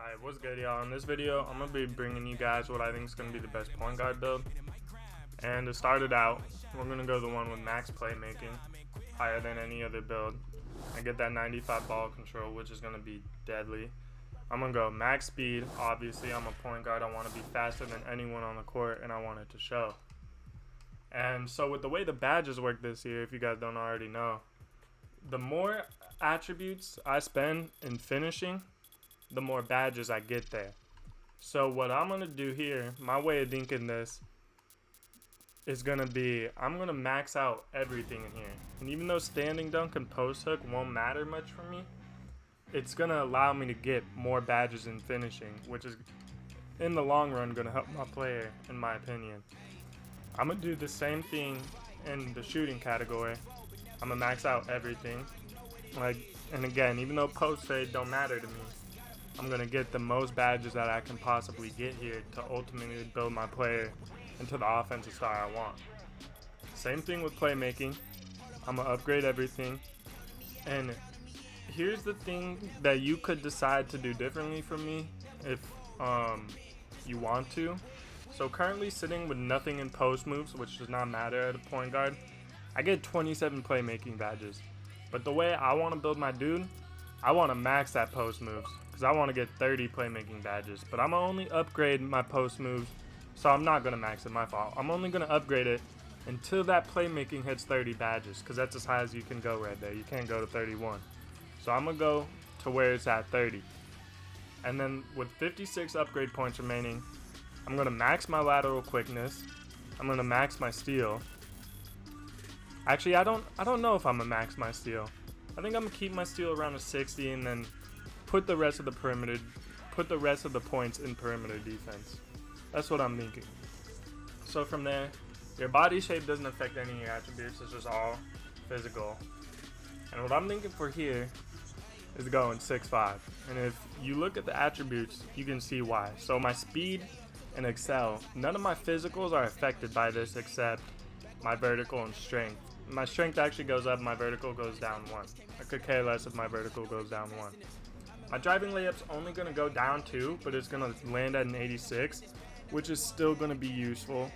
Alright, what's good, y'all? In this video, I'm going to be bringing you guys what I think is going to be the best point guard build. And to start it out, we're going to go the one with max playmaking, higher than any other build. I get that 95 ball control, which is going to be deadly. I'm going to go max speed. Obviously, I'm a point guard. I want to be faster than anyone on the court, and I want it to show. And so with the way the badges work this year, if you guys don't already know, the more attributes I spend in finishing, the more badges I get there. So what I'm going to do here, my way of thinking this, is going to be, I'm going to max out everything in here. And even though standing dunk and post hook won't matter much for me, it's going to allow me to get more badges in finishing, which is, in the long run, going to help my player, in my opinion. I'm going to do the same thing in the shooting category. I'm going to max out everything. And again, even though post fade don't matter to me, I'm going to get the most badges that I can possibly get here to ultimately build my player into the offensive style I want. Same thing with playmaking. I'm going to upgrade everything. And here's the thing that you could decide to do differently from me if you want to. So currently sitting with nothing in post moves, which does not matter at a point guard, I get 27 playmaking badges. But the way I want to build my dude, I want to max that post moves because I want to get 30 playmaking badges. But I'm going to only upgrade my post moves, so I'm not going to max it, my fault. I'm only going to upgrade it until that playmaking hits 30 badges because that's as high as you can go right there. You can't go to 31. So I'm going to go to where it's at 30. And then with 56 upgrade points remaining, I'm going to max my lateral quickness. I'm going to max my steal. Actually, I don't know if I'm going to max my steal. I think I'm going to keep my steal around a 60 and then put the rest of the points in perimeter defense. That's what I'm thinking. So from there, your body shape doesn't affect any of your attributes. It's just all physical. And what I'm thinking for here is going 6'5". And if you look at the attributes, you can see why. So my speed and excel, none of my physicals are affected by this except my vertical and strength. My strength actually goes up, my vertical goes down 1. I could care less if my vertical goes down 1. My driving layup's only going to go down 2, but it's going to land at an 86, which is still going to be useful.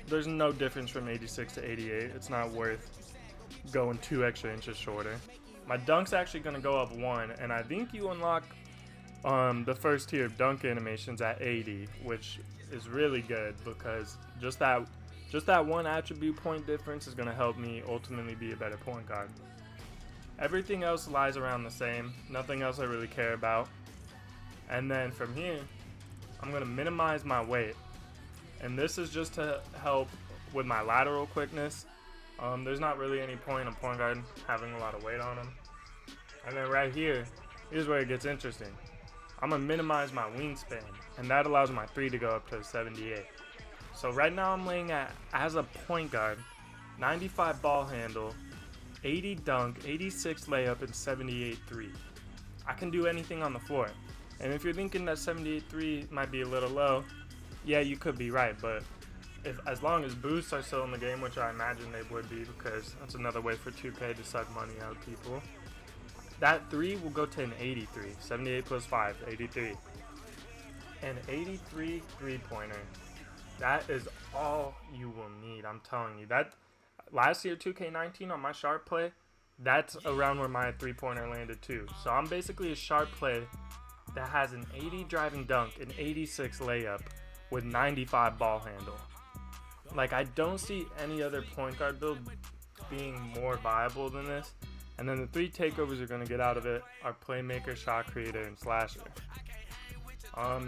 There's no difference from 86 to 88. It's not worth going 2 extra inches shorter. My dunk's actually going to go up 1, and I think you unlock the first tier of dunk animations at 80, which is really good because just that one attribute point difference is going to help me ultimately be a better point guard. Everything else lies around the same. Nothing else I really care about. And then from here, I'm going to minimize my weight. And this is just to help with my lateral quickness. There's not really any point in point guard having a lot of weight on him. And then right here, here's where it gets interesting. I'm going to minimize my wingspan. And that allows my 3 to go up to 78. So right now I'm laying at, as a point guard, 95 ball handle, 80 dunk, 86 layup, and 78 3. I can do anything on the floor. And if you're thinking that 78 3 might be a little low, yeah, you could be right. But as long as boosts are still in the game, which I imagine they would be because that's another way for 2K to suck money out of people, that 3 will go to an 83. 78 plus 5, 83. An 83 3-pointer. That is all you will need, I'm telling you. That last year 2K19 on my sharp play, that's around where my 3-pointer landed too. So I'm basically a sharp play that has an 80 driving dunk, an 86 layup with 95 ball handle. I don't see any other point guard build being more viable than this. And then the 3 takeovers you're going to get out of it are playmaker, shot creator, and slasher.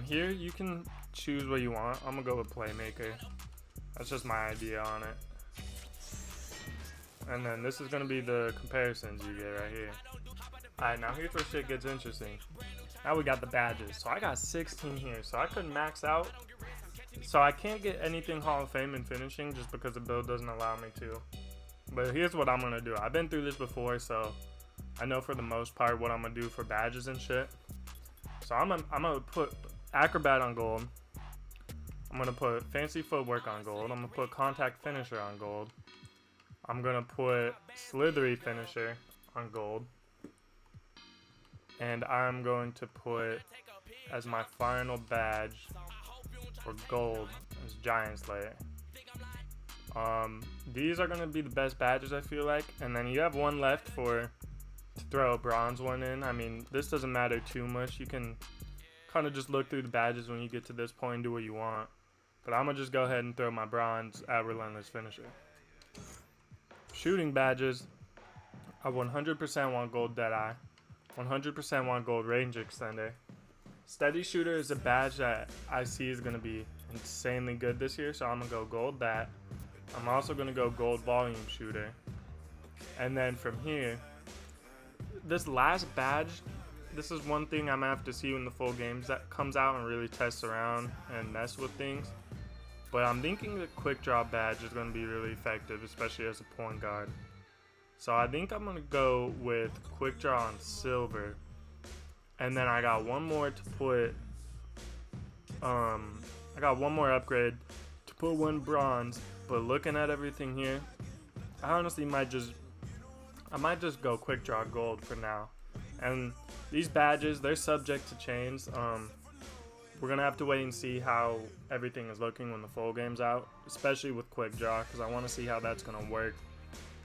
Here you can choose what you want. I'm going to go with playmaker. That's just my idea on it. And then this is going to be the comparisons you get right here. Alright, now here's where shit gets interesting. Now we got the badges. So I got 16 here. So I couldn't max out. So I can't get anything Hall of Fame in finishing just because the build doesn't allow me to. But here's what I'm going to do. I've been through this before, so I know for the most part what I'm going to do for badges and shit. So I'm gonna put Acrobat on gold. I'm going to put Fancy Footwork on gold. I'm going to put Contact Finisher on gold. I'm going to put Slithery Finisher on gold. And I'm going to put as my final badge for gold is Giant Slayer. These are going to be the best badges, I feel like. And then you have one left to throw a bronze one in. I mean, this doesn't matter too much. You can kind of just look through the badges when you get to this point and do what you want. But I'm going to just go ahead and throw my bronze at Relentless Finisher. Shooting badges, I 100% want gold Deadeye. 100% want gold Range Extender. Steady Shooter is a badge that I see is going to be insanely good this year, so I'm going to go gold that. I'm also going to go gold Volume Shooter. And then from here, this last badge, this is one thing I'm going to have to see when the full games that comes out and really test around and mess with things. But I'm thinking the Quick Draw badge is going to be really effective, especially as a point guard. So I think I'm going to go with Quick Draw on Silver. And then I got one more to put, I got one more upgrade to put one bronze. But looking at everything here, I honestly might just go Quick Draw Gold for now. And these badges, they're subject to change. We're going to have to wait and see how everything is looking when the full game's out, especially with Quick Draw, because I want to see how that's going to work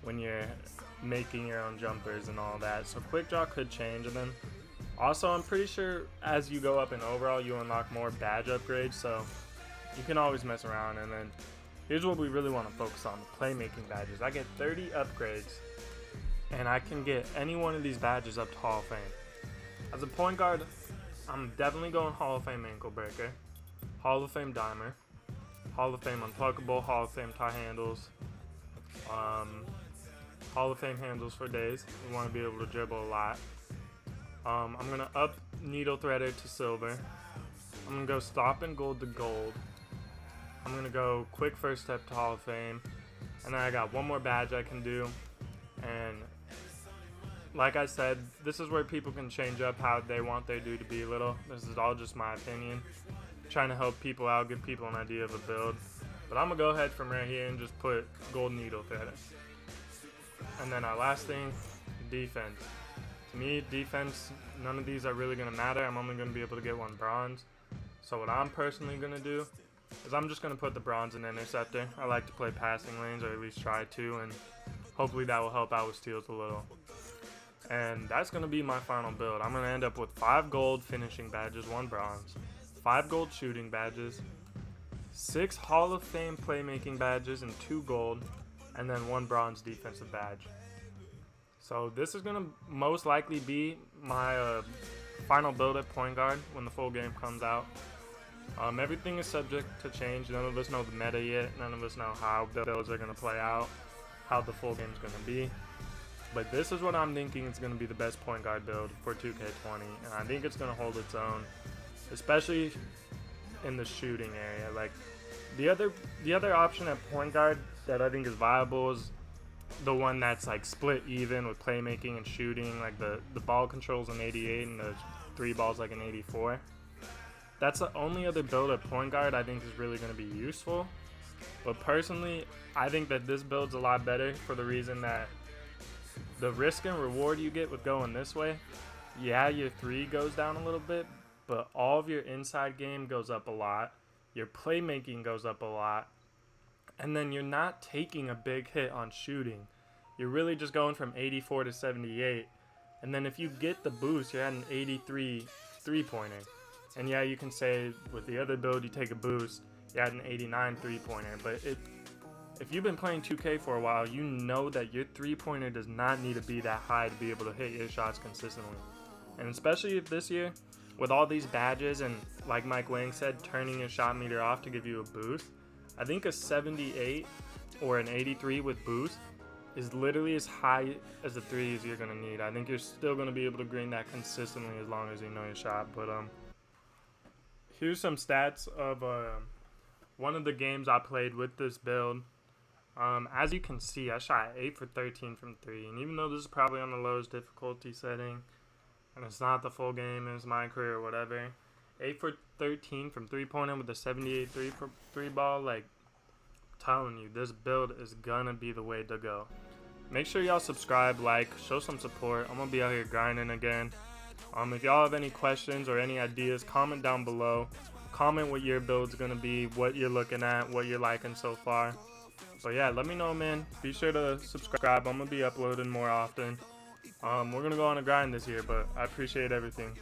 when you're making your own jumpers and all that. So Quick Draw could change. And then also, I'm pretty sure as you go up in overall, you unlock more badge upgrades, so you can always mess around. And then here's what we really want to focus on, the playmaking badges. I get 30 upgrades, and I can get any one of these badges up to Hall of Fame. As a point guard, I'm definitely going Hall of Fame Ankle Breaker, Hall of Fame Dimer, Hall of Fame Unpluckable, Hall of Fame Tie Handles, Hall of Fame Handles for days. We want to be able to dribble a lot. I'm going to up Needle Threader to Silver. I'm going to go Stop and Gold to Gold. I'm going to go Quick First Step to Hall of Fame. And then I got one more badge I can do. And like I said, this is where people can change up how they want their dude to be a little. This is all just my opinion. Trying to help people out, give people an idea of a build. But I'm going to go ahead from right here and just put Gold Needle Threader. And then our last thing, defense. To me, defense, none of these are really going to matter. I'm only going to be able to get one bronze. So what I'm personally going to do is I'm just going to put the bronze in Interceptor. I like to play passing lanes, or at least try to, and hopefully that will help out with steals a little. And that's going to be my final build. I'm going to end up with 5 gold finishing badges, 1 bronze, 5 gold shooting badges, 6 Hall of Fame playmaking badges and 2 gold, and then 1 bronze defensive badge. So this is going to most likely be my final build at point guard when the full game comes out. Everything is subject to change. None of us know the meta yet. None of us know how the builds are going to play out, how the full game is going to be. But this is what I'm thinking is going to be the best point guard build for 2K20. And I think it's going to hold its own, especially in the shooting area. Like the other option at point guard that I think is viable is the one that's like split even with playmaking and shooting. Like the ball control's an 88 and the 3 balls like an 84. That's the only other build at point guard I think is really going to be useful. But personally, I think that this build's a lot better for the reason that the risk and reward you get with going this way, yeah, your 3 goes down a little bit, but all of your inside game goes up a lot. Your playmaking goes up a lot. And then you're not taking a big hit on shooting. You're really just going from 84 to 78. And then if you get the boost, you're at an 83 3-pointer. And yeah, you can say with the other build, you take a boost, you're at an 89 3-pointer. But if you've been playing 2K for a while, you know that your 3-pointer does not need to be that high to be able to hit your shots consistently. And especially if this year, with all these badges and like Mike Wang said, turning your shot meter off to give you a boost, I think a 78 or an 83 with boost is literally as high as the 3s you're going to need. I think you're still going to be able to green that consistently as long as you know your shot. But here's some stats of one of the games I played with this build. As you can see, I shot 8 for 13 from 3. And even though this is probably on the lowest difficulty setting, and it's not the full game, it's my career or whatever, 8 for 13 from 3-pointer with a 78 3 ball, like, telling you, this build is gonna be the way to go. Make sure y'all subscribe, like, show some support. I'm gonna be out here grinding again. If y'all have any questions or any ideas, comment down below. Comment what your build's gonna be, what you're looking at, what you're liking so far. But yeah, let me know, man. Be sure to subscribe. I'm gonna be uploading more often. We're gonna go on a grind this year, but I appreciate everything.